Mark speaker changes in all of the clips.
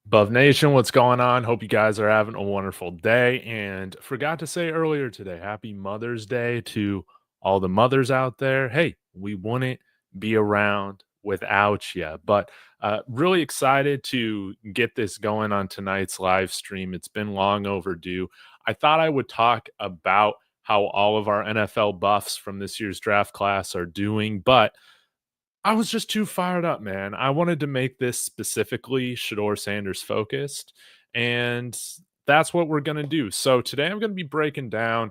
Speaker 1: Above Nation, what's going on? Hope you guys are having a wonderful day. And forgot to say earlier today, happy Mother's Day to all the mothers out there. Hey, we wouldn't be around without you. But really excited to get this going on tonight's live stream. It's been long overdue. I thought I would talk about how all of our NFL buffs from this year's draft class are doing, but I was just too fired up, man. I wanted to make this specifically Shedeur Sanders focused, and that's what we're going to do. So today I'm going to be breaking down,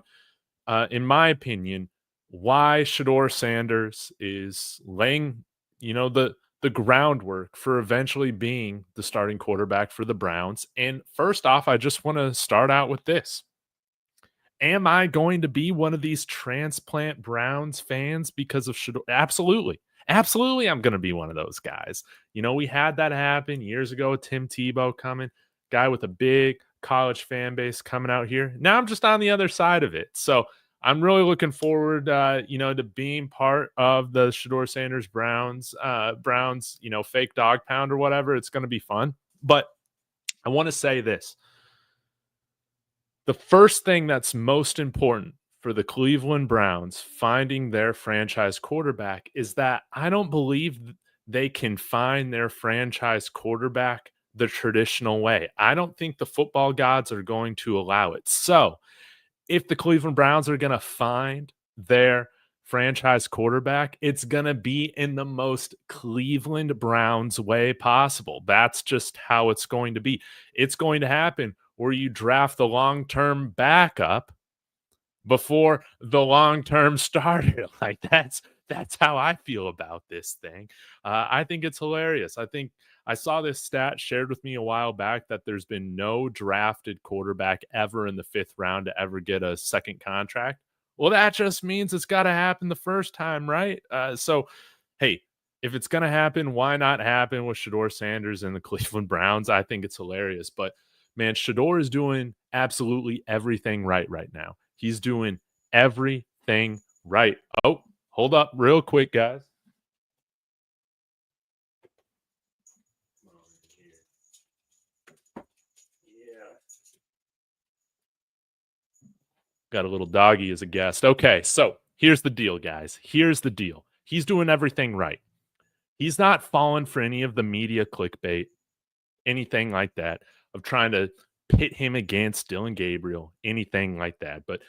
Speaker 1: in my opinion, why Shedeur Sanders is laying, the groundwork for eventually being the starting quarterback for the Browns. And first off, I just want to start out with this. Am I going to be one of these transplant Browns fans because of Shedeur? Absolutely. Absolutely, I'm going to be one of those guys. We had that happen years ago with Tim Tebow coming, guy with a big college fan base coming out here. Now I'm just on the other side of it. So I'm really looking forward, to being part of the Shedeur Sanders Browns, fake dog pound or whatever. It's going to be fun. But I want to say this. The first thing that's most important for the Cleveland Browns finding their franchise quarterback is that I don't believe they can find their franchise quarterback the traditional way. I don't think the football gods are going to allow it. So, if the Cleveland Browns are going to find their franchise quarterback, it's going to be in the most Cleveland Browns way possible. That's just how it's going to be. It's going to happen where you draft the long-term backup before the long-term starter. Like that's how I feel about this thing. I think it's hilarious. I think I saw this stat shared with me a while back that there's been no drafted quarterback ever in the fifth round to ever get a second contract. Well, that just means it's got to happen the first time, right? So, hey, if it's going to happen, why not happen with Shedeur Sanders and the Cleveland Browns? I think it's hilarious. But man, Shedeur is doing absolutely everything right now. He's doing everything right. Oh, hold up real quick, guys. Got a little doggy as a guest. Okay, so here's the deal, guys. Here's the deal. He's doing everything right. He's not falling for any of the media clickbait, anything like that, of trying to pit him against Dillon Gabriel, anything like that. But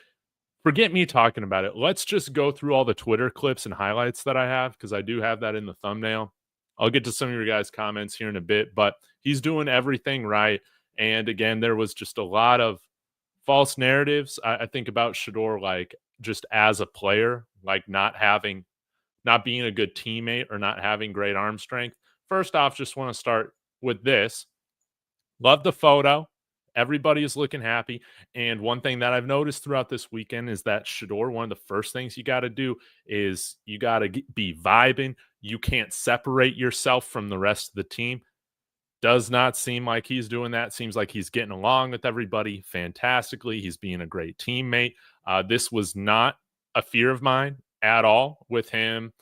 Speaker 1: forget me talking about it. Let's just go through all the Twitter clips and highlights that I have because I do have that in the thumbnail. I'll get to some of your guys' comments here in a bit, but he's doing everything right. And again, there was just a lot of false narratives. I think about Shedeur like just as a player, like not being a good teammate or not having great arm strength. First off, just want to start with this. Love the photo. Everybody is looking happy. And one thing that I've noticed throughout this weekend is that Shedeur, one of the first things you got to do is you got to be vibing. You can't separate yourself from the rest of the team. Does not seem like he's doing that. Seems like he's getting along with everybody fantastically. He's being a great teammate. This was not a fear of mine at all with him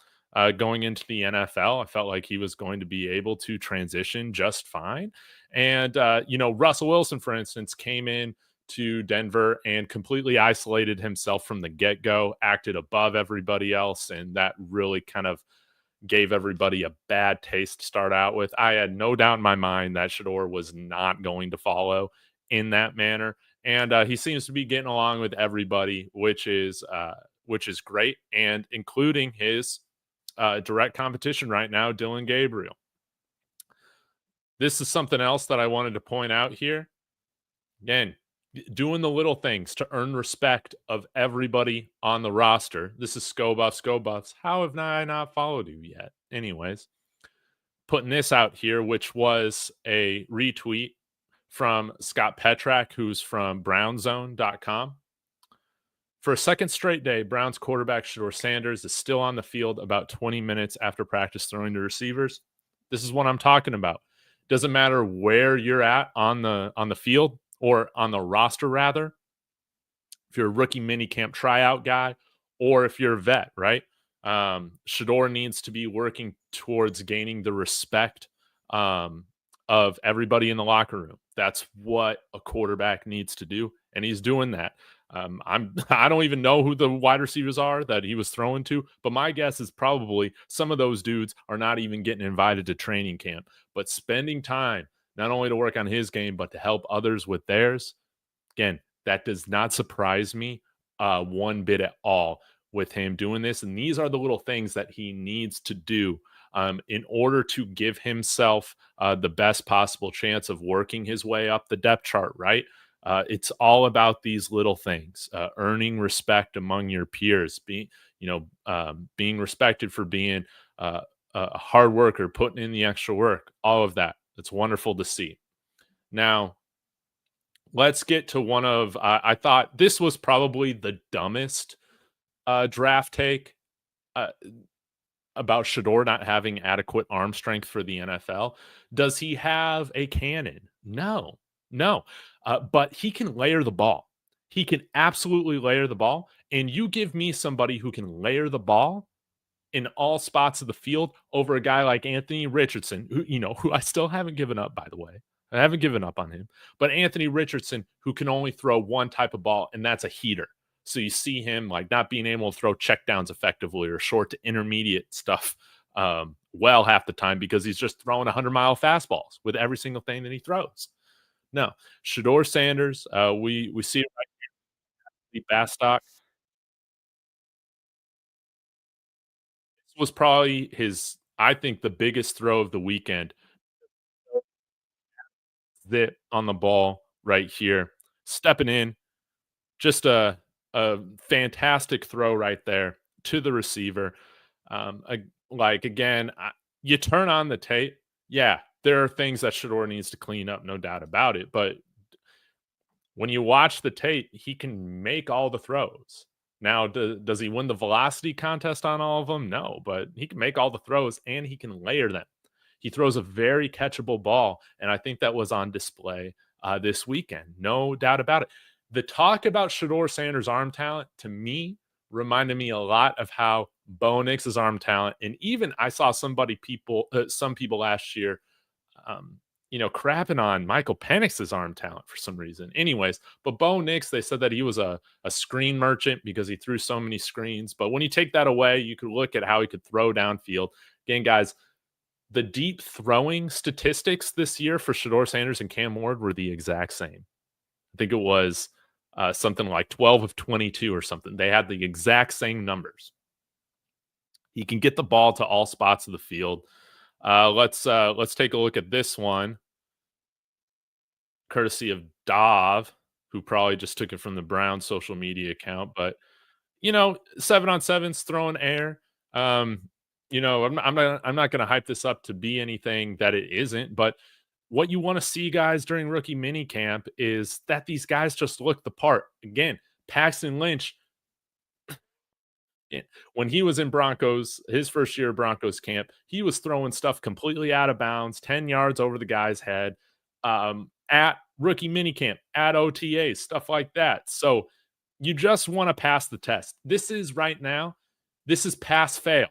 Speaker 1: going into the NFL. I felt like he was going to be able to transition just fine. And, Russell Wilson, for instance, came in to Denver and completely isolated himself from the get-go, acted above everybody else, and that really kind of gave everybody a bad taste to start out with. I had no doubt in my mind that Shedeur was not going to follow in that manner. And he seems to be getting along with everybody, which is great, and including his direct competition right now, Dillon Gabriel. This is something else that I wanted to point out here. Again, doing the little things to earn respect of everybody on the roster. This is Scobuffs. How have I not followed you yet? Anyways, putting this out here, which was a retweet from Scott Petrak, who's from brownzone.com. For a second straight day, Browns quarterback Shedeur Sanders is still on the field about 20 minutes after practice throwing to receivers. This is what I'm talking about. Doesn't matter where you're at on the field or on the roster, rather. If you're a rookie minicamp tryout guy or if you're a vet, right? Shedeur needs to be working towards gaining the respect of everybody in the locker room. That's what a quarterback needs to do, and he's doing that. I don't even know who the wide receivers are that he was throwing to, but my guess is probably some of those dudes are not even getting invited to training camp, but spending time not only to work on his game but to help others with theirs. Again, that does not surprise me one bit at all with him doing this. And these are the little things that he needs to do in order to give himself the best possible chance of working his way up the depth chart, right? It's all about these little things, earning respect among your peers, being respected for being a hard worker, putting in the extra work, all of that. It's wonderful to see. Now, let's get to one of I thought this was probably the dumbest draft take uh, about Shedeur not having adequate arm strength for the NFL. Does he have a cannon? No, no. But he can layer the ball. He can absolutely layer the ball. And you give me somebody who can layer the ball in all spots of the field over a guy like Anthony Richardson, who I still haven't given up, by the way. I haven't given up on him. But Anthony Richardson, who can only throw one type of ball, and that's a heater. So you see him like not being able to throw checkdowns effectively or short to intermediate stuff well half the time because he's just throwing 100-mile fastballs with every single thing that he throws. No, Shedeur Sanders, we see it right here, Bastock. This was probably I think, the biggest throw of the weekend. Zip on the ball right here, stepping in, just a fantastic throw right there to the receiver. Like again, you turn on the tape. Yeah, there are things that Shedeur needs to clean up, no doubt about it. But when you watch the tape, he can make all the throws. Now, does he win the velocity contest on all of them? No, but he can make all the throws and he can layer them. He throws a very catchable ball, and I think that was on display this weekend. No doubt about it. The talk about Shedeur Sanders' arm talent, to me, reminded me a lot of how Bo Nix's arm talent, and even I saw some people last year crapping on Michael Penix's arm talent for some reason. Anyways, but Bo Nix, they said that he was a screen merchant because he threw so many screens. But when you take that away, you could look at how he could throw downfield. Again, guys, the deep throwing statistics this year for Shedeur Sanders and Cam Ward were the exact same. I think it was something like 12 of 22 or something. They had the exact same numbers. He can get the ball to all spots of the field. Let's take a look at this one, courtesy of Dov, who probably just took it from the Browns social media account. But 7-on-7's throwing air. I'm not going to hype this up to be anything that it isn't. But what you want to see, guys, during rookie mini camp is that these guys just look the part. Again, Paxton Lynch, when he was in Broncos, his first year of Broncos camp, he was throwing stuff completely out of bounds, 10 yards over the guy's head, at rookie minicamp, at OTAs, stuff like that. So you just want to pass the test. This is pass fail.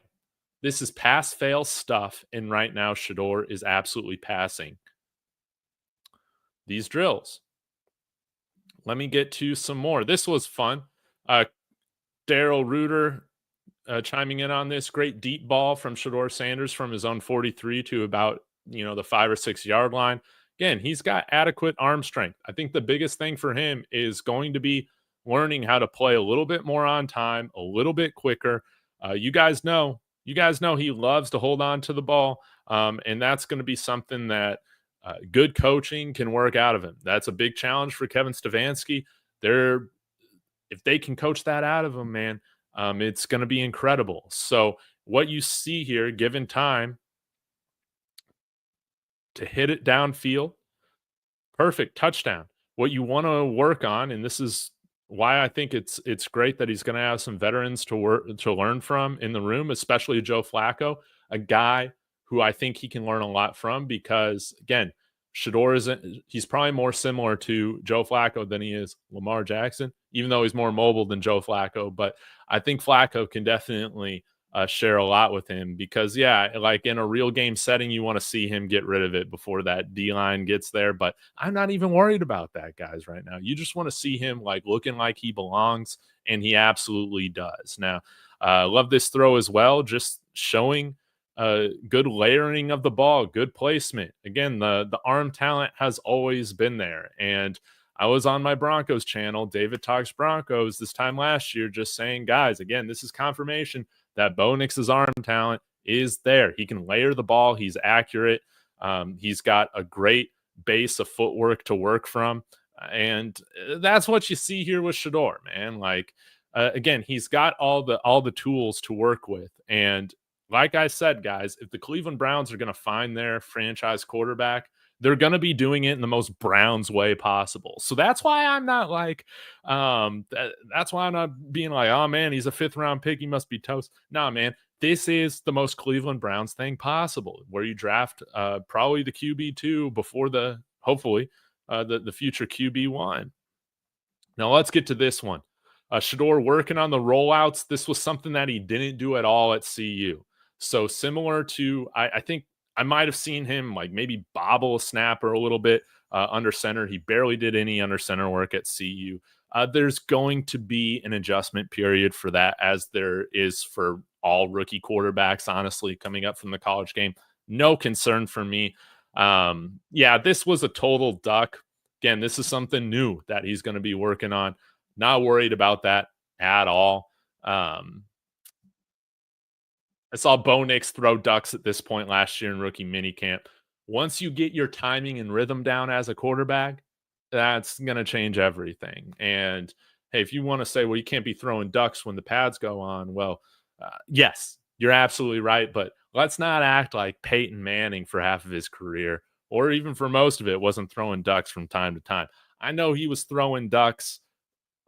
Speaker 1: This is pass fail stuff. And right now, Shedeur is absolutely passing these drills. Let me get to some more. This was fun. Daryl Reuter chiming in on this. Great deep ball from Shedeur Sanders from his own 43 to about the 5 or 6 yard line. Again, he's got adequate arm strength. I think the biggest thing for him is going to be learning how to play a little bit more on time, a little bit quicker. You guys know he loves to hold on to the ball, and that's going to be something that good coaching can work out of him. That's a big challenge for Kevin Stefanski. If they can coach that out of him, man, it's going to be incredible. So what you see here, given time to hit it downfield, perfect touchdown. What you want to work on, and this is why I think it's great that he's going to have some veterans to learn from in the room, especially Joe Flacco, a guy who I think he can learn a lot from because, again, he's probably more similar to Joe Flacco than he is Lamar Jackson, even though he's more mobile than Joe Flacco. But I think Flacco can definitely share a lot with him because, yeah, like in a real game setting, you want to see him get rid of it before that D line gets there. But I'm not even worried about that, guys, right now. You just want to see him like looking like he belongs, and he absolutely does. Now, love this throw as well, just showing good layering of the ball, good placement. Again, the arm talent has always been there. And I was on my Broncos channel, David Talks Broncos, this time last year, just saying, guys, again, this is confirmation that Bo Nix's arm talent is there. He can layer the ball. He's accurate. He's got a great base of footwork to work from. And that's what you see here with Shedeur, man. Like, again, he's got all the tools to work with. And like I said, guys, if the Cleveland Browns are going to find their franchise quarterback, they're going to be doing it in the most Browns way possible. So that's why I'm not like, that's why I'm not being like, oh man, he's a 5th round pick. He must be toast. No, man, this is the most Cleveland Browns thing possible, where you draft probably the QB2 before hopefully, the future QB1. Now let's get to this one. Shedeur working on the rollouts. This was something that he didn't do at all at CU. So similar to, I think I might have seen him like maybe bobble a snapper a little bit under center. He barely did any under center work at CU. There's going to be an adjustment period for that, as there is for all rookie quarterbacks, honestly, coming up from the college game. No concern for me. Yeah, this was a total duck. Again, this is something new that he's going to be working on. Not worried about that at all. I saw Bo Nix throw ducks at this point last year in rookie minicamp. Once you get your timing and rhythm down as a quarterback, that's going to change everything. And hey, if you want to say, well, you can't be throwing ducks when the pads go on, well, yes, you're absolutely right. But let's not act like Peyton Manning for half of his career, or even for most of it, wasn't throwing ducks from time to time. I know he was throwing ducks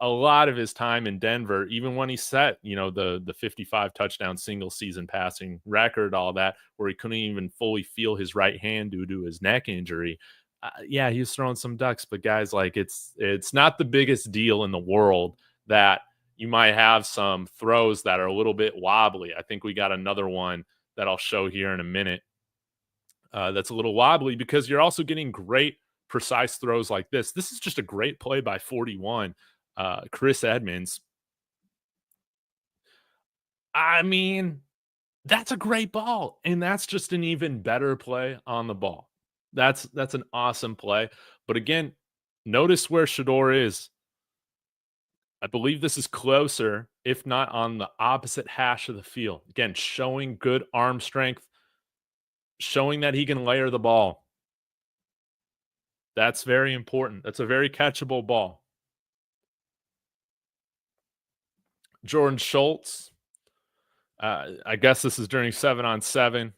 Speaker 1: a lot of his time in Denver, even when he set, the 55 touchdown single season passing record, all that, where he couldn't even fully feel his right hand due to his neck injury. Yeah, he was throwing some ducks, but guys, like it's not the biggest deal in the world that you might have some throws that are a little bit wobbly. I think we got another one that I'll show here in a minute. That's a little wobbly because you're also getting great precise throws like this. This is just a great play by 41. Chris Edmonds. I mean, that's a great ball, and that's just an even better play on the ball. That's an awesome play. But again, notice where Shedeur is. I believe this is closer, if not on the opposite hash of the field. Again, showing good arm strength, showing that he can layer the ball. That's very important. That's a very catchable ball. Jordan Schultz. I guess this is during 7-on-7,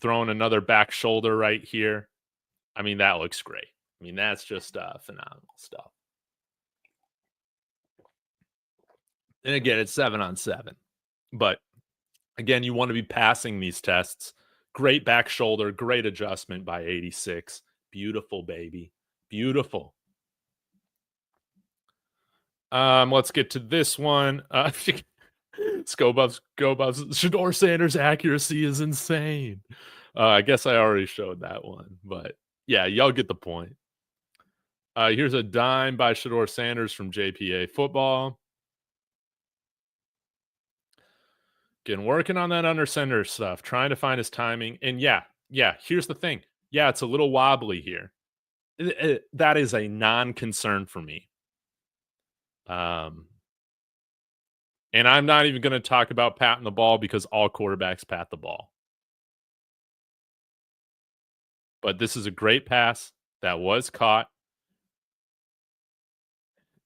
Speaker 1: throwing another back shoulder right here. I mean, that looks great. I mean, that's just phenomenal stuff. And again, it's 7-on-7. But again, you want to be passing these tests. Great back shoulder, great adjustment by 86. Beautiful, baby. Beautiful. Let's get to this one. Go Buffs. Shedeur Sanders' accuracy is insane. I guess I already showed that one, but yeah, y'all get the point. Here's a dime by Shedeur Sanders from JPA Football. Again, working on that under center stuff, trying to find his timing. And yeah, here's the thing. Yeah, it's a little wobbly here. That is a non-concern for me. And I'm not even going to talk about patting the ball because all quarterbacks pat the ball. But this is a great pass that was caught.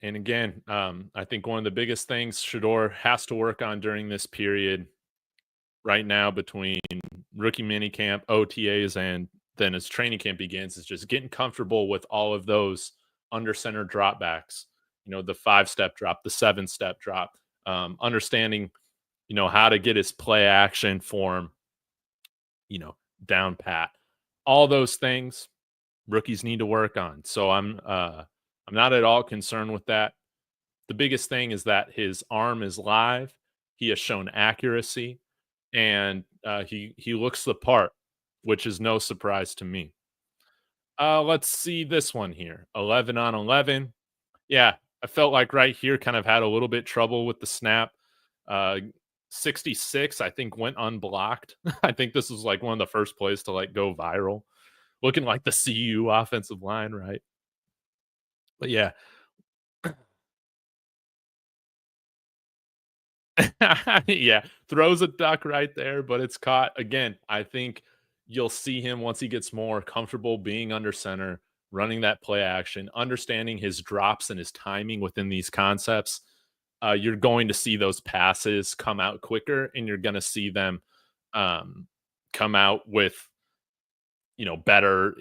Speaker 1: And again, I think one of the biggest things Shedeur has to work on during this period right now between rookie minicamp, OTAs, and then as training camp begins is just getting comfortable with all of those under center dropbacks. The 5-step drop, the 7-step drop, understanding, how to get his play action form, down pat. All those things rookies need to work on. So I'm not at all concerned with that. The biggest thing is that his arm is live. He has shown accuracy. and he looks the part, which is no surprise to me. Let's see this one here. 11 on 11. Yeah, I felt like right here kind of had a little bit trouble with the snap. Uh 66 I think went unblocked. I think this was like one of the first plays to like go viral. Looking like the CU offensive line, right? But yeah. Yeah, throws a duck right there, but it's caught. Again, I think you'll see him once he gets more comfortable being under center, running that play action, understanding his drops and his timing within these concepts. You're going to see those passes come out quicker, and you're going to see them um, come out with better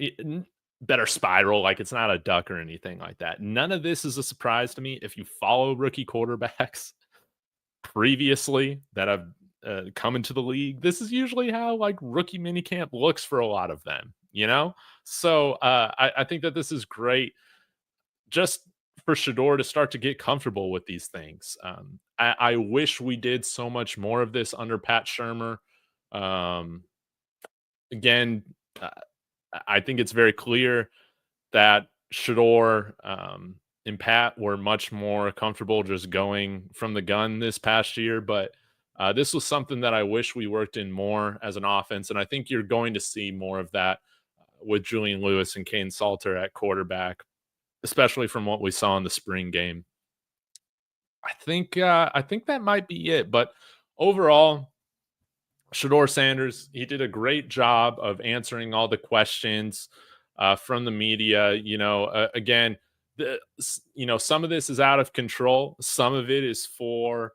Speaker 1: spiral. Like it's not a duck or anything like that. None of this is a surprise to me. If you follow rookie quarterbacks, previously that have come into the league, this is usually how like rookie minicamp looks for a lot of them, you know? So I think that this is great just for Shedeur to start to get comfortable with these things. I wish we did so much more of this under Pat Shermer. Um, again, uh, I think it's very clear that Shedeur and Pat were much more comfortable just going from the gun this past year. But this was something that I wish we worked in more as an offense. And I think you're going to see more of that with Julian Lewis and Kane Salter at quarterback, especially from what we saw in the spring game. I think that might be it. But overall, Shedeur Sanders, he did a great job of answering all the questions from the media. Again, some of this is out of control. Some of it is for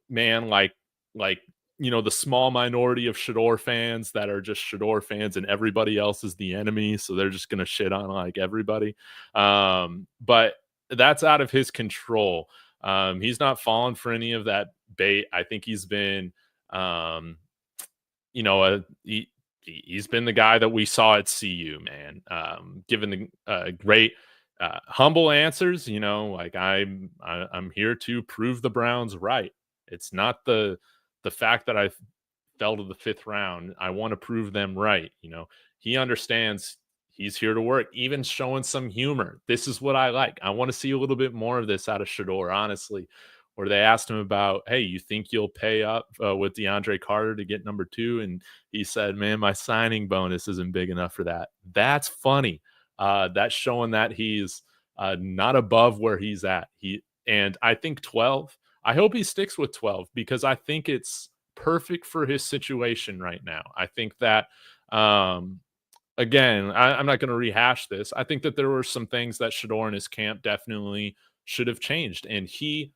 Speaker 1: man, like the small minority of Shedeur fans that are just Shedeur fans, and everybody else is the enemy. So they're just gonna shit on like everybody. But that's out of his control. He's not fallen for any of that bait. I think he's been um, you know, he's been the guy that we saw at CU, man. Given the great, humble answers, like I'm here to prove the Browns right. It's not the fact that I fell to the fifth round. I want to prove them right. He understands he's here to work, even showing some humor. This is what I like. I want to see a little bit more of this out of Shedeur, honestly. Where they asked him about, hey, you think you'll pay up with DeAndre Carter to get number two? And he said, man, my signing bonus isn't big enough for that. That's funny. That's showing that he's not above where he's at. And I think 12. I hope he sticks with 12 because I think it's perfect for his situation right now. I think that again, I'm not going to rehash this. I think that there were some things that Shedeur and his camp definitely should have changed, and he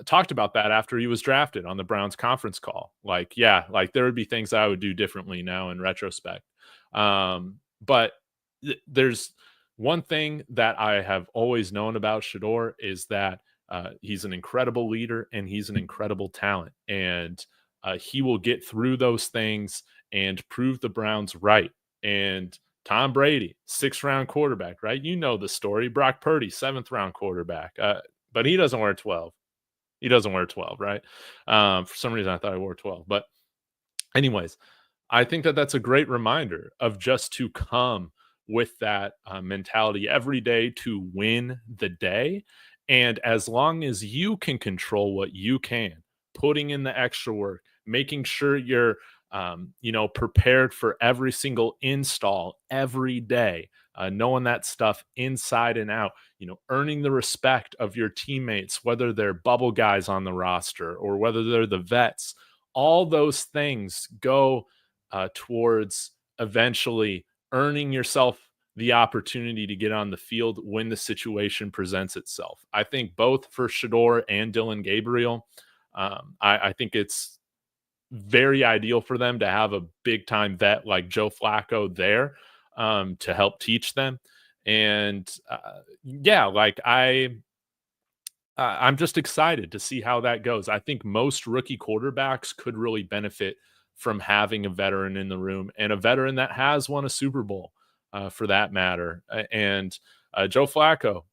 Speaker 1: talked about that after he was drafted on the Browns conference call. Like, yeah, like there would be things I would do differently now in retrospect. But there's one thing that I have always known about Shedeur is that he's an incredible leader and he's an incredible talent. And he will get through those things and prove the Browns right. And Tom Brady, 6th round quarterback, right? You know the story. Brock Purdy, 7th round quarterback. But he doesn't wear 12. He doesn't wear 12, right? For some reason, I thought I wore 12. But, anyways, I think that that's a great reminder of just to come with that mentality every day to win the day. And as long as you can control what you can, putting in the extra work, making sure you're prepared for every single install every day, knowing that stuff inside and out, earning the respect of your teammates, whether they're bubble guys on the roster or whether they're the vets. All those things go towards eventually earning yourself the opportunity to get on the field when the situation presents itself. I think both for Shedeur and Dillon Gabriel, I think it's very ideal for them to have a big time vet like Joe Flacco there to help teach them. And yeah, like I'm just excited to see how that goes. I think most rookie quarterbacks could really benefit from having a veteran in the room and a veteran that has won a Super Bowl, for that matter. And Joe Flacco,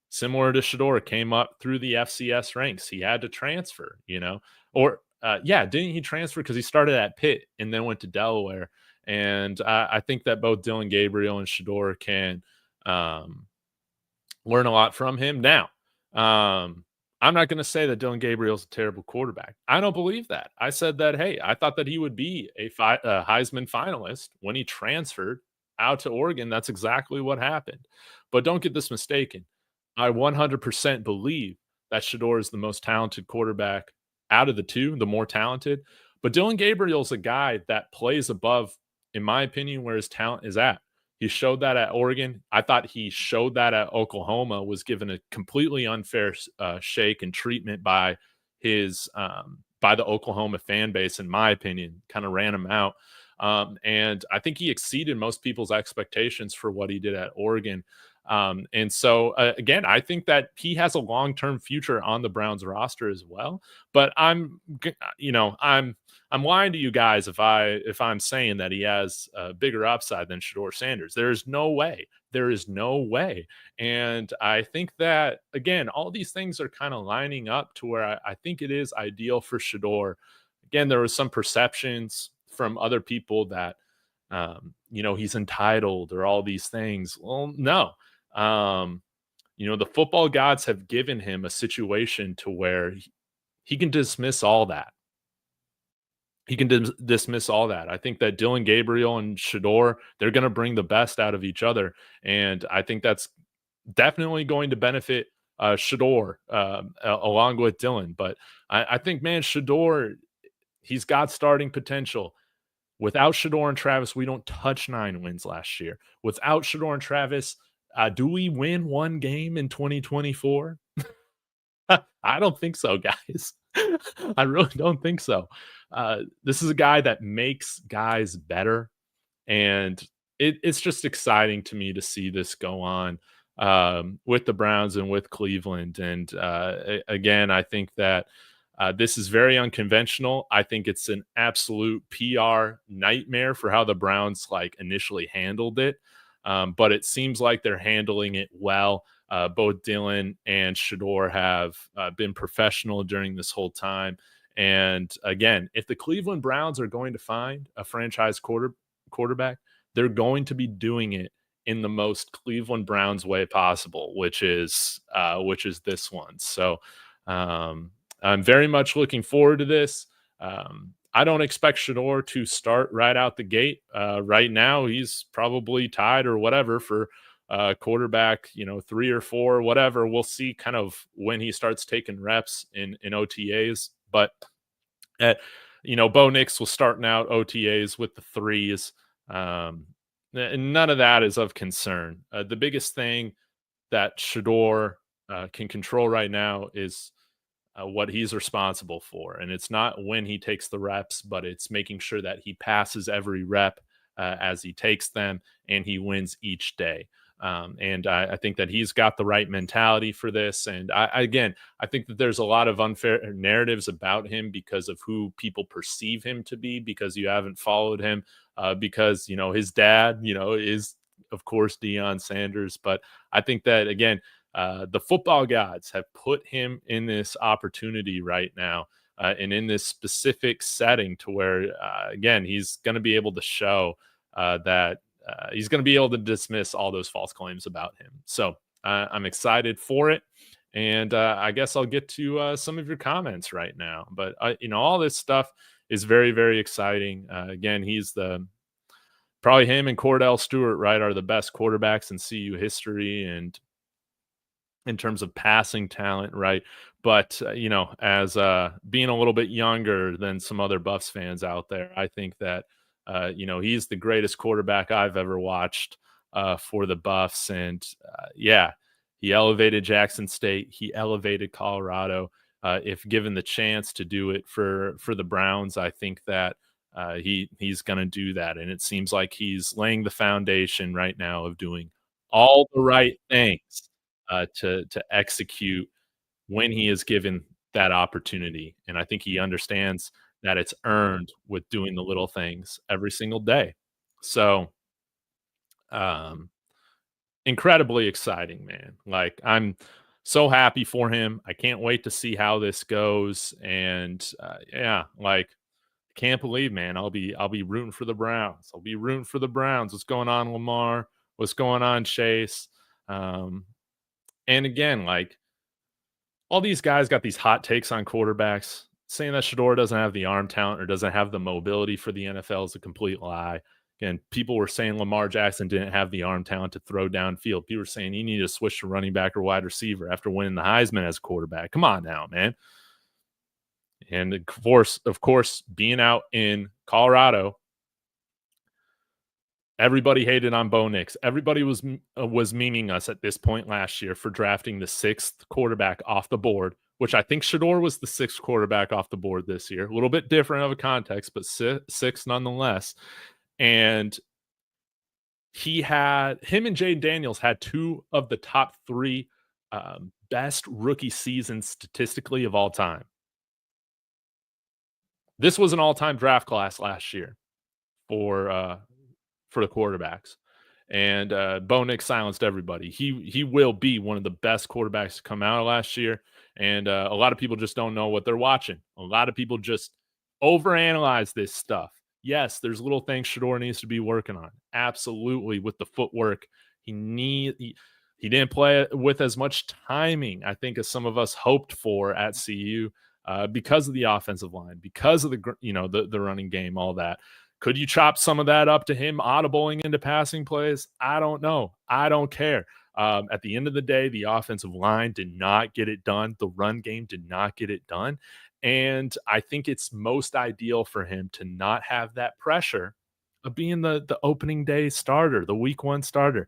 Speaker 1: similar to Shedeur, came up through the FCS ranks. He had to transfer, or yeah, didn't he transfer because he started at Pitt and then went to Delaware? And I think that both Dylan Gabriel and Shedeur can um, learn a lot from him. Now, I'm not going to say that Dylan Gabriel's a terrible quarterback. I don't believe that. I said that, hey, I thought that he would be a Heisman finalist when he transferred out to Oregon. That's exactly what happened. But don't get this mistaken. I 100% believe that Shador is the most talented quarterback out of the two, the more talented. But Dylan Gabriel's a guy that plays above, in my opinion, where his talent is at. He showed that at Oregon. I thought he showed that at Oklahoma, was given a completely unfair shake and treatment by the Oklahoma fan base, in my opinion, kind of ran him out. And I think he exceeded most people's expectations for what he did at Oregon. And so again, I think that he has a long-term future on the Browns roster as well. But I'm lying to you guys if I'm saying that he has a bigger upside than Shedeur Sanders. There is no way. There is no way. And I think that again, all these things are kind of lining up to where I think it is ideal for Shedeur. Again, there was some perceptions from other people that he's entitled or all these things. Well, no. Um, the football gods have given him a situation to where he can dismiss all that. He can dismiss all that. I think that Dylan Gabriel and Shador, they're going to bring the best out of each other, and I think that's definitely going to benefit Shador along with Dylan. But I think, man, Shador, he's got starting potential. Without Shador and Travis, we don't touch 9 wins last year. Without Shador and Travis, do we win one game in 2024? I don't think so, guys. I really don't think so. This is a guy that makes guys better, and it's just exciting to me to see this go on with the Browns and with Cleveland. And again, I think that this is very unconventional. I think it's an absolute PR nightmare for how the Browns initially handled it. But it seems like they're handling it well. Both Dillon and Shador have been professional during this whole time. And again, if the Cleveland Browns are going to find a franchise quarterback, they're going to be doing it in the most Cleveland Browns way possible, which is this one. So I'm very much looking forward to this. I don't expect Shador to start right out the gate. Right now, he's probably tied or whatever for quarterback, 3 or 4, whatever. We'll see kind of when he starts taking reps in OTAs. But, Bo Nix was starting out OTAs with the threes. And none of that is of concern. The biggest thing that Shador can control right now is what he's responsible for. And it's not when he takes the reps, but it's making sure that he passes every rep as he takes them and he wins each day. And I think that he's got the right mentality for this. And I think that there's a lot of unfair narratives about him because of who people perceive him to be, because you haven't followed him, because, his dad, is, of course, Deion Sanders. But I think that, again, the football gods have put him in this opportunity right now and in this specific setting to where, again, he's going to be able to show that he's going to be able to dismiss all those false claims about him. So I'm excited for it. And I guess I'll get to some of your comments right now. But, all this stuff is very, very exciting. Again, he's probably him and Cordell Stewart, right, are the best quarterbacks in CU history. And in terms of passing talent, right? But, as being a little bit younger than some other Buffs fans out there, I think that, he's the greatest quarterback I've ever watched for the Buffs. And yeah, he elevated Jackson State. He elevated Colorado. If given the chance to do it for the Browns, I think that he's going to do that. And it seems like he's laying the foundation right now of doing all the right things to execute when he is given that opportunity. And I think he understands that it's earned with doing the little things every single day. So, um, incredibly exciting, man. So happy for him. I can't wait to see how this goes. And yeah, like can't believe, man. I'll be rooting for the Browns. I'll be rooting for the Browns. What's going on, Lamar? What's going on, Chase? Um, and again, like all these guys got these hot takes on quarterbacks. Saying that Shedeur doesn't have the arm talent or doesn't have the mobility for the NFL is a complete lie. Again, people were saying Lamar Jackson didn't have the arm talent to throw downfield. People were saying you need to switch to running back or wide receiver after winning the Heisman as a quarterback. Come on now, man. And of course, being out in Colorado, everybody hated on Bo Nix. Everybody was memeing us at this point last year for drafting the sixth quarterback off the board, which I think Shedeur was the sixth quarterback off the board this year. A little bit different of a context, but six nonetheless. And him and Jade Daniels had two of the top three best rookie seasons statistically of all time. This was an all-time draft class last year for the quarterbacks. And Bo Nix silenced everybody. He will be one of the best quarterbacks to come out of last year. And a lot of people just don't know what they're watching. A lot of people just overanalyze this stuff. Yes, there's little things Shedeur needs to be working on. Absolutely, with the footwork, he didn't play with as much timing, I think, as some of us hoped for at CU because of the offensive line, because of the running game, all that. Could you chop some of that up to him audibling into passing plays? I don't know. I don't care. At the end of the day, the offensive line did not get it done. The run game did not get it done. And I think it's most ideal for him to not have that pressure of being the opening day starter, the week one starter.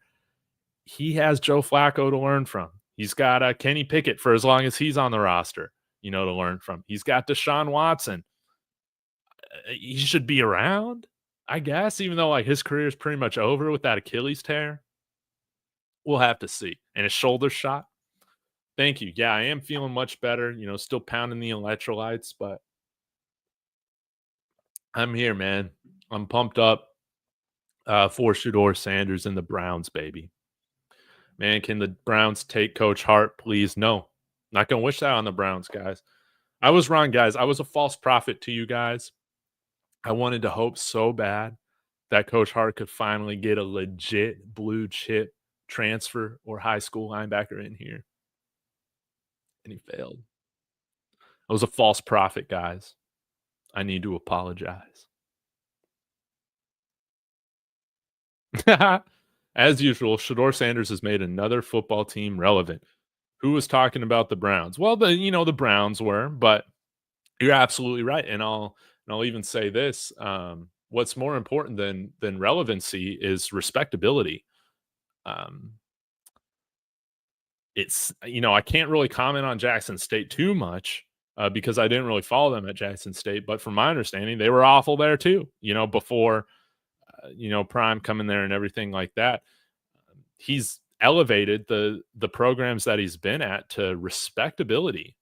Speaker 1: He has Joe Flacco to learn from. He's got Kenny Pickett for as long as he's on the roster, to learn from. He's got Deshaun Watson. He should be around, I guess, even though like his career is pretty much over with that Achilles tear. We'll have to see. And his shoulder shot. Thank you. Yeah, I am feeling much better, still pounding the electrolytes, but I'm here, man. I'm pumped up for Shedeur Sanders and the Browns, baby. Man, can the Browns take Coach Hart, please? No. Not going to wish that on the Browns, guys. I was wrong, guys. I was a false prophet to you guys. I wanted to hope so bad that Coach Hart could finally get a legit blue chip transfer or high school linebacker in here. And he failed. I was a false prophet, guys. I need to apologize. As usual, Shedeur Sanders has made another football team relevant. Who was talking about the Browns? Well, the Browns were, but you're absolutely right. And I'll even say this: what's more important than relevancy is respectability. It's I can't really comment on Jackson State too much because I didn't really follow them at Jackson State. But from my understanding, they were awful there too. Before Prime coming there and everything like that. He's elevated the programs that he's been at to respectability.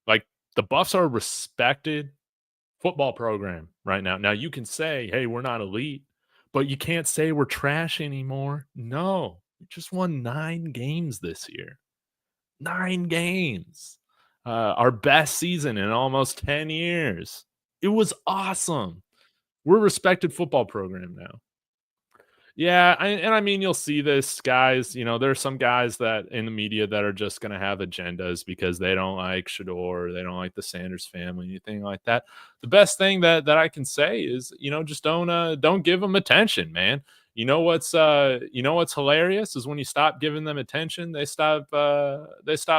Speaker 1: Like the Buffs are a respected football program right now. Now you can say, hey, we're not elite, but you can't say we're trash anymore. No, we just won 9 games this year. 9 games. Our best season in almost 10 years. It was awesome. We're a respected football program now. Yeah, I mean, you'll see this, guys. There are some guys that in the media that are just going to have agendas because they don't like Shedeur, they don't like the Sanders family, anything like that. The best thing that I can say is, just don't give them attention, man. What's hilarious is when you stop giving them attention, they stop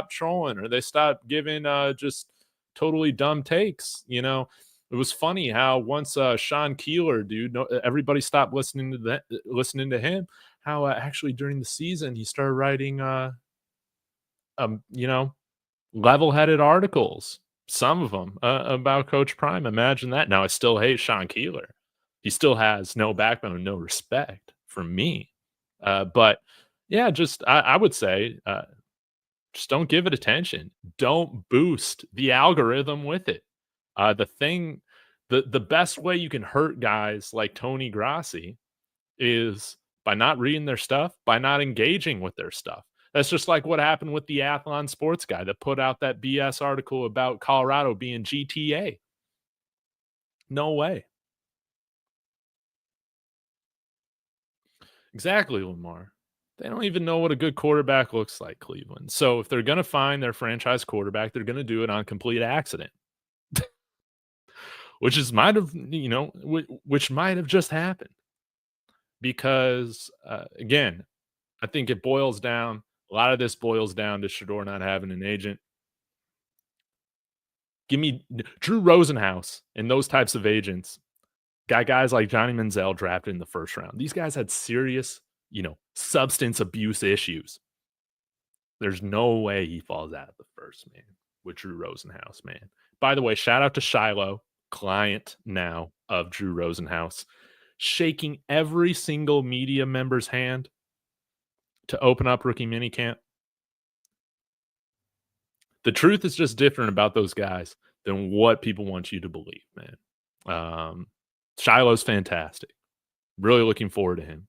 Speaker 1: trolling or they stop giving just totally dumb takes. It was funny how once Sean Keeler, dude, everybody stopped listening to him. How actually during the season he started writing, level-headed articles, some of them about Coach Prime. Imagine that. Now I still hate Sean Keeler. He still has no backbone, no respect for me. But yeah, just I would say, just don't give it attention. Don't boost the algorithm with it. The best way you can hurt guys like Tony Grassi is by not reading their stuff, by not engaging with their stuff. That's just like what happened with the Athlon sports guy that put out that BS article about Colorado being GTA. No way. Exactly, Lamar. They don't even know what a good quarterback looks like, Cleveland. So if they're going to find their franchise quarterback, they're going to do it on complete accident, which is might have, which might have just happened because, again, I think it boils down. A lot of this boils down to Shedeur not having an agent. Give me Drew Rosenhaus and those types of agents. Got guys like Johnny Manziel drafted in the first round. These guys had serious, substance abuse issues. There's no way he falls out of the first, man, with Drew Rosenhaus, man. By the way, shout out to Shiloh, client now of Drew Rosenhaus, shaking every single media member's hand to open up rookie minicamp. The truth is just different about those guys than what people want you to believe, man. Shiloh's fantastic. Really looking forward to him.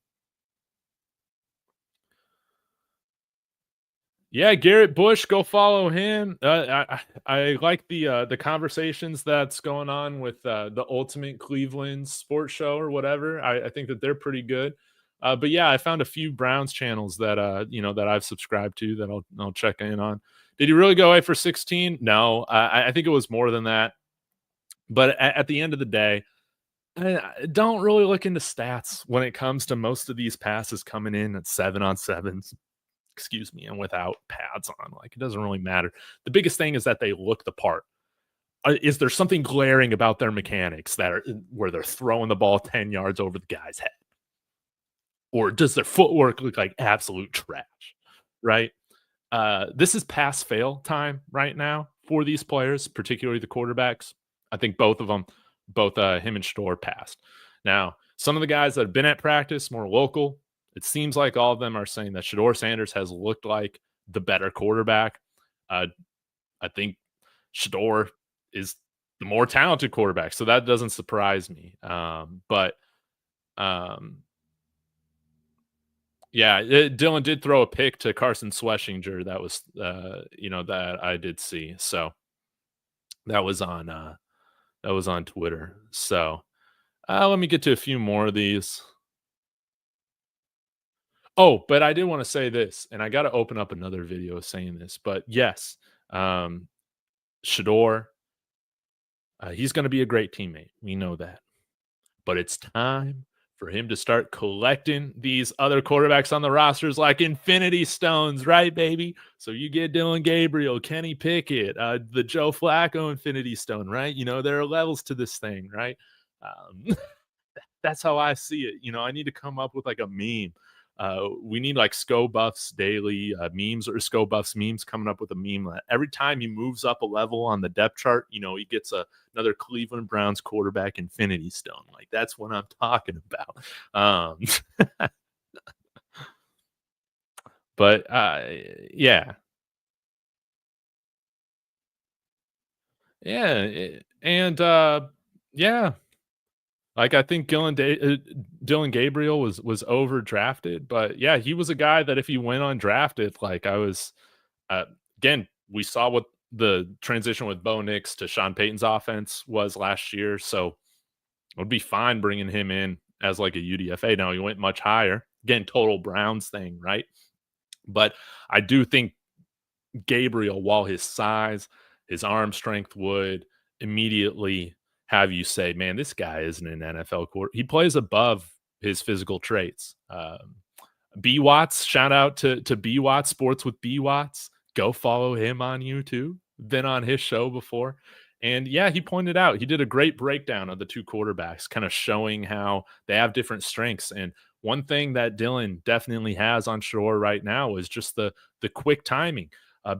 Speaker 1: Yeah, Garrett Bush, go follow him. I like the conversations that's going on with the Ultimate Cleveland Sports Show or whatever. I think that they're pretty good. But yeah, I found a few Browns channels that that I've subscribed to that I'll check in on. Did he really go away for 16? No, I think it was more than that. But at the end of the day, I don't really look into stats when it comes to most of these passes coming in at 7-on-7s. Excuse me, and without pads on. Like, it doesn't really matter. The biggest thing is that they look the part. Is there something glaring about their mechanics that are where they're throwing the ball 10 yards over the guy's head? Or does their footwork look like absolute trash? Right? This is pass fail time right now for these players, particularly the quarterbacks. I think both of them, both him and Shedeur passed. Now, some of the guys that have been at practice, more local, it seems like all of them are saying that Shedeur Sanders has looked like the better quarterback. I think Shedeur is the more talented quarterback, so that doesn't surprise me. Dillon did throw a pick to Carson Sweshinger. That was, that I did see. So that was on Twitter. So let me get to a few more of these. Oh, but I did want to say this, and I got to open up another video saying this, but yes, Shedeur, he's going to be a great teammate. We know that. But it's time for him to start collecting these other quarterbacks on the rosters like infinity stones, right, baby? So you get Dillon Gabriel, Kenny Pickett, the Joe Flacco infinity stone, right? There are levels to this thing, right? That's how I see it. I need to come up with like a meme. We need like Sco Buffs daily memes or Sco Buffs memes coming up with a meme that every time he moves up a level on the depth chart, he gets another Cleveland Browns quarterback infinity stone. Like, that's what I'm talking about. But yeah. Yeah. And yeah. Like, I think Dillon Gabriel was overdrafted, but yeah, he was a guy that if he went undrafted, like I was, again, we saw what the transition with Bo Nix to Sean Payton's offense was last year, so it would be fine bringing him in as like a UDFA. Now he went much higher, again, total Browns thing, right? But I do think Gabriel, while his size, his arm strength would immediately have you say, man, this guy isn't an NFL quarter. He plays above his physical traits. B Watts, shout out to B Watts, Sports with B Watts. Go follow him on YouTube. Been on his show before. And yeah, he pointed out, he did a great breakdown of the two quarterbacks, kind of showing how they have different strengths. And one thing that Dillon definitely has on shore right now is just the quick timing.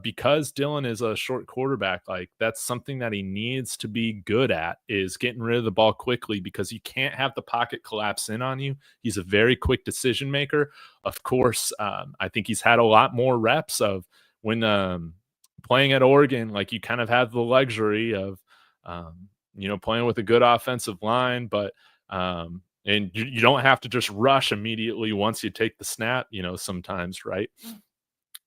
Speaker 1: Because Dillon is a short quarterback, like that's something that he needs to be good at, is getting rid of the ball quickly, because you can't have the pocket collapse in on you. He's a very quick decision maker. Of course, I think he's had a lot more reps of when playing at Oregon. Like, you kind of have the luxury of, playing with a good offensive line, but and you don't have to just rush immediately once you take the snap, sometimes, right?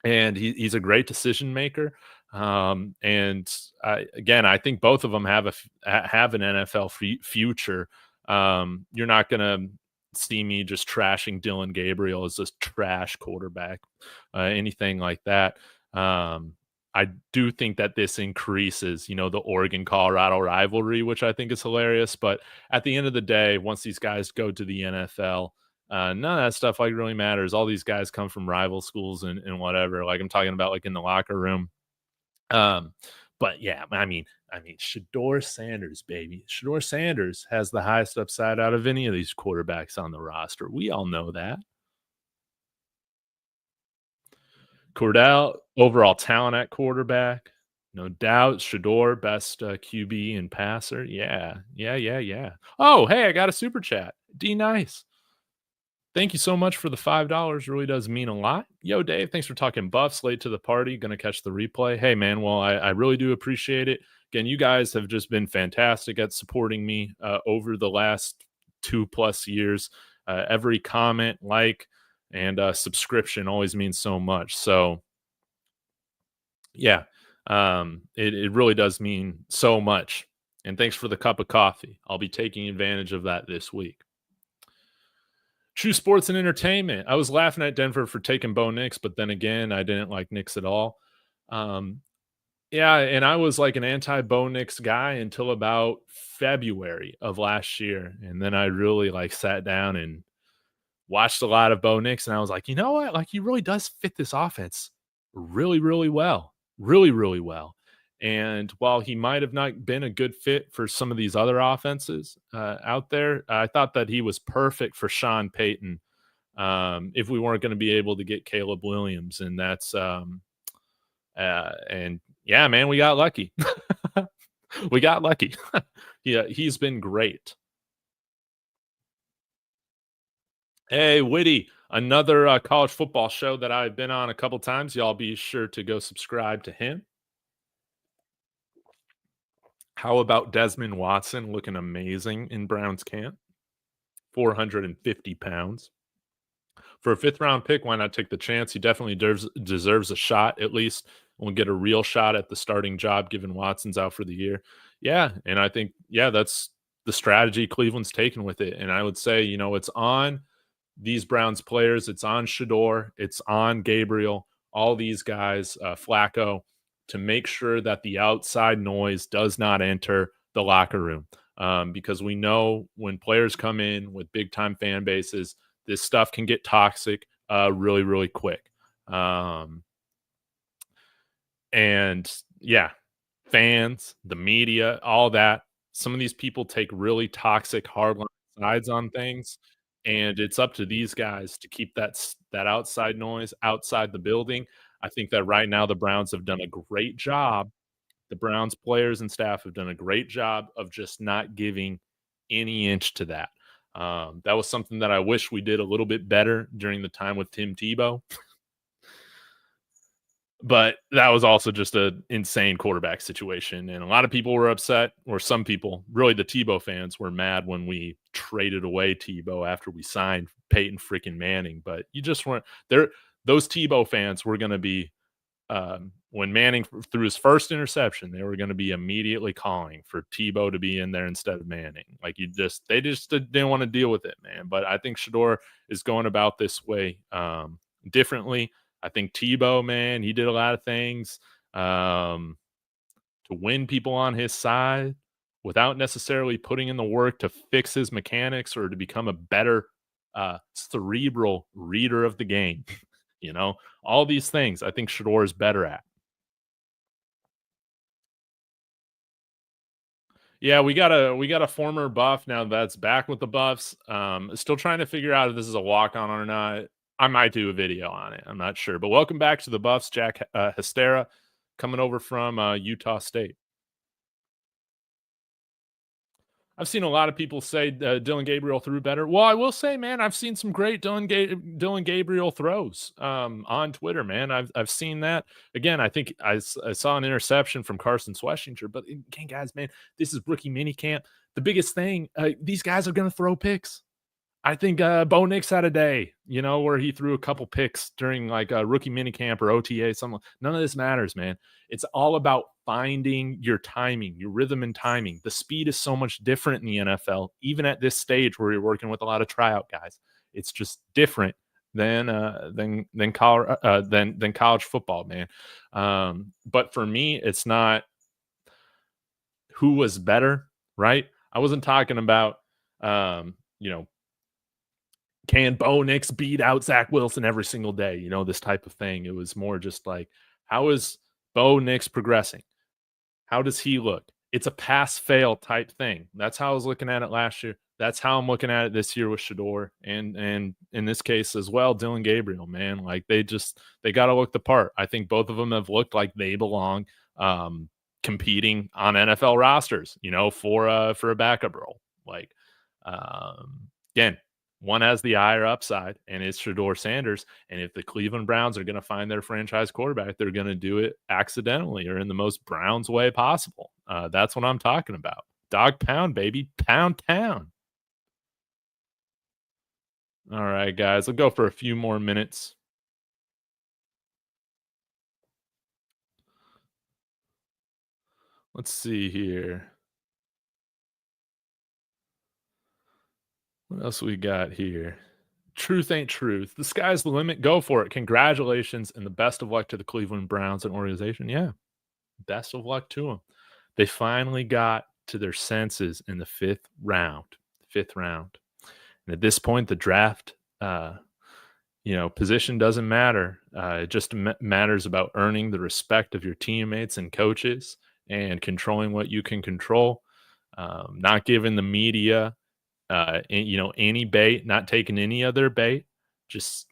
Speaker 1: and he's a great decision maker. And again, I think both of them have an NFL future. You're not gonna see me just trashing Dillon Gabriel as this trash quarterback, anything like that. Um, I do think that this increases, the Oregon Colorado rivalry, which I think is hilarious. But at the end of the day, once these guys go to the NFL, none of that stuff like really matters. All these guys come from rival schools and whatever. Like I'm talking about, like in the locker room. Um, but yeah, I mean, Shedeur Sanders, baby. Shedeur Sanders has the highest upside out of any of these quarterbacks on the roster. We all know that. Cordell, overall talent at quarterback, no doubt. Shedeur, best QB and passer. Yeah, yeah, yeah, yeah. Oh, hey, I got a super chat. D nice. Thank you so much for the $5. Really does mean a lot. Yo, Dave, thanks for talking buffs late to the party. Gonna catch the replay. Hey, man, well, I really do appreciate it. Again, you guys have just been fantastic at supporting me over the last 2+ years. Every comment, like, and subscription always means so much. So, yeah, it really does mean so much. And thanks for the cup of coffee. I'll be taking advantage of that this week. True sports and entertainment. I was laughing at Denver for taking Bo Nix, but then again, I didn't like Nix at all. Um, yeah, and I was like an anti Bo Nix guy until about February of last year, and then I really like sat down and watched a lot of Bo Nix, and I was like, you know what? Like he really does fit this offense really, really well, really, really well. And while he might have not been a good fit for some of these other offenses out there, I thought that he was perfect for Sean Payton if we weren't going to be able to get Caleb Williams, and and yeah, man, we got lucky. We got lucky. Yeah, he's been great. Hey, Witty, another college football show that I've been on a couple times. Y'all be sure to go subscribe to him. How about Desmond Watson looking amazing in Browns camp? 450 pounds. For a fifth round pick, why not take the chance? He definitely deserves a shot, at least. We'll get a real shot at the starting job given Watson's out for the year. Yeah. And I think, yeah, that's the strategy Cleveland's taken with it. And I would say, it's on these Browns players. It's on Shedeur. It's on Gabriel, all these guys, Flacco, to make sure that the outside noise does not enter the locker room. Because we know when players come in with big time fan bases, this stuff can get toxic really, really quick. And yeah, fans, the media, all that. Some of these people take really toxic, hardline sides on things, and it's up to these guys to keep that outside noise outside the building. I think that right now the Browns have done a great job. The Browns players and staff have done a great job of just not giving any inch to that. That was something that I wish we did a little bit better during the time with Tim Tebow. But that was also just an insane quarterback situation, and a lot of people were upset, or some people, really the Tebow fans, were mad when we traded away Tebow after we signed Peyton freaking Manning. But you just weren't there. Those Tebow fans were going to be when Manning threw his first interception, they were going to be immediately calling for Tebow to be in there instead of Manning. Like they just didn't want to deal with it, man. But I think Shedeur is going about this way differently. I think Tebow, man, he did a lot of things to win people on his side without necessarily putting in the work to fix his mechanics or to become a better cerebral reader of the game. All these things I think Shedeur is better at. Yeah, we got a former buff now that's back with the buffs. Still trying to figure out if this is a walk on or not. I might do a video on it. I'm not sure. But welcome back to the buffs, Jack Hystera, coming over from Utah State. I've seen a lot of people say Dillon Gabriel threw better. Well, I will say, man, I've seen some great Dillon Gabriel throws on Twitter, man. I've seen that. Again, I think I saw an interception from Carson Sweshinger. But again, guys, man, this is rookie minicamp. The biggest thing, these guys are going to throw picks. I think Bo Nix had a day, where he threw a couple picks during like a rookie minicamp or OTA. Something. None of this matters, man. It's all about finding your timing, your rhythm and timing. The speed is so much different in the NFL, even at this stage where you're working with a lot of tryout guys. It's just different than college football, man. But for me, it's not who was better, right? I wasn't talking about can Bo Nix beat out Zach Wilson every single day? This type of thing. It was more just like, how is Bo Nix progressing? How does he look? It's a pass fail type thing. That's how I was looking at it last year. That's how I'm looking at it this year with Shedeur, and in this case as well, Dillon Gabriel. Man, like they got to look the part. I think both of them have looked like they belong competing on NFL rosters. For a backup role. Like again, one has the higher upside, and it's Shedeur Sanders. And if the Cleveland Browns are going to find their franchise quarterback, they're going to do it accidentally or in the most Browns way possible. That's what I'm talking about. Dog pound, baby. Pound town. All right, guys. I'll go for a few more minutes. Let's see here. What else we got here? Truth ain't truth. The sky's the limit. Go for it. Congratulations and the best of luck to the Cleveland Browns and organization. Yeah, best of luck to them. They finally got to their senses in the fifth round. And at this point, the draft, position doesn't matter. It just matters about earning the respect of your teammates and coaches and controlling what you can control. Not giving the media any bait, not taking any other bait, just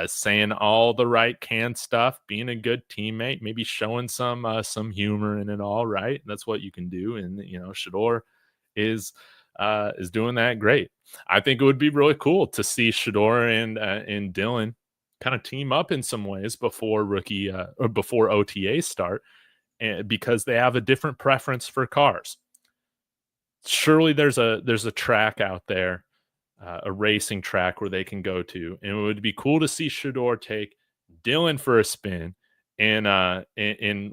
Speaker 1: saying all the right canned stuff, being a good teammate, maybe showing some humor in it all, right? That's what you can do. And Shedeur is doing that great. I think it would be really cool to see Shedeur and Dillon kind of team up in some ways before before OTA start, because they have a different preference for cars. Surely there's a track out there, a racing track where they can go to, and it would be cool to see Shedeur take Dillon for a spin in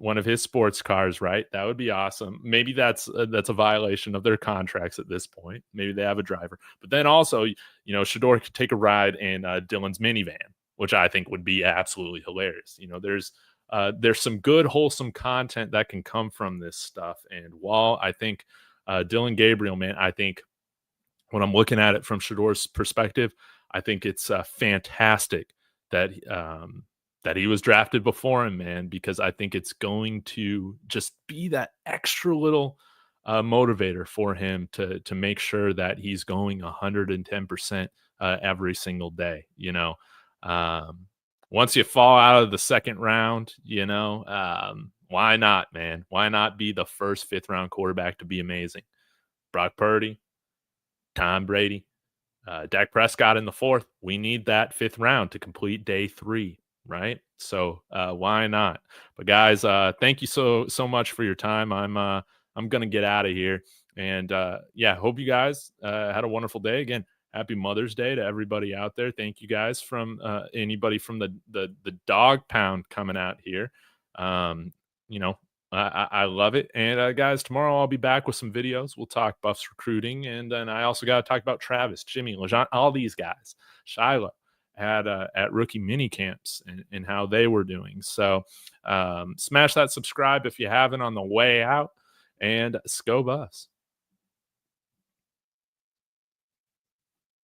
Speaker 1: one of his sports cars, right? That would be awesome. Maybe that's a violation of their contracts at this point. Maybe they have a driver, but then also, Shedeur could take a ride in Dillon's minivan, which I think would be absolutely hilarious. There's some good, wholesome content that can come from this stuff, and while I think Dillon Gabriel, man, I think when I'm looking at it from Shedeur's perspective, I think it's fantastic that he was drafted before him, man, because I think it's going to just be that extra little motivator for him to make sure that he's going 110% every single day. Once you fall out of the second round, why not, man? Why not be the first fifth round quarterback to be amazing? Brock Purdy, Tom Brady, Dak Prescott in the fourth. We need that fifth round to complete day 3, right? So why not? But guys, thank you so much for your time. I'm gonna get out of here, and hope you guys had a wonderful day. Again, happy Mother's Day to everybody out there. Thank you guys from anybody from the dog pound coming out here. I love it. And guys, tomorrow I'll be back with some videos. We'll talk Buffs recruiting, and then I also got to talk about Travis, Jimmy, LeJean, all these guys, Shiloh at rookie mini camps and how they were doing. So smash that subscribe if you haven't on the way out, and go Buffs.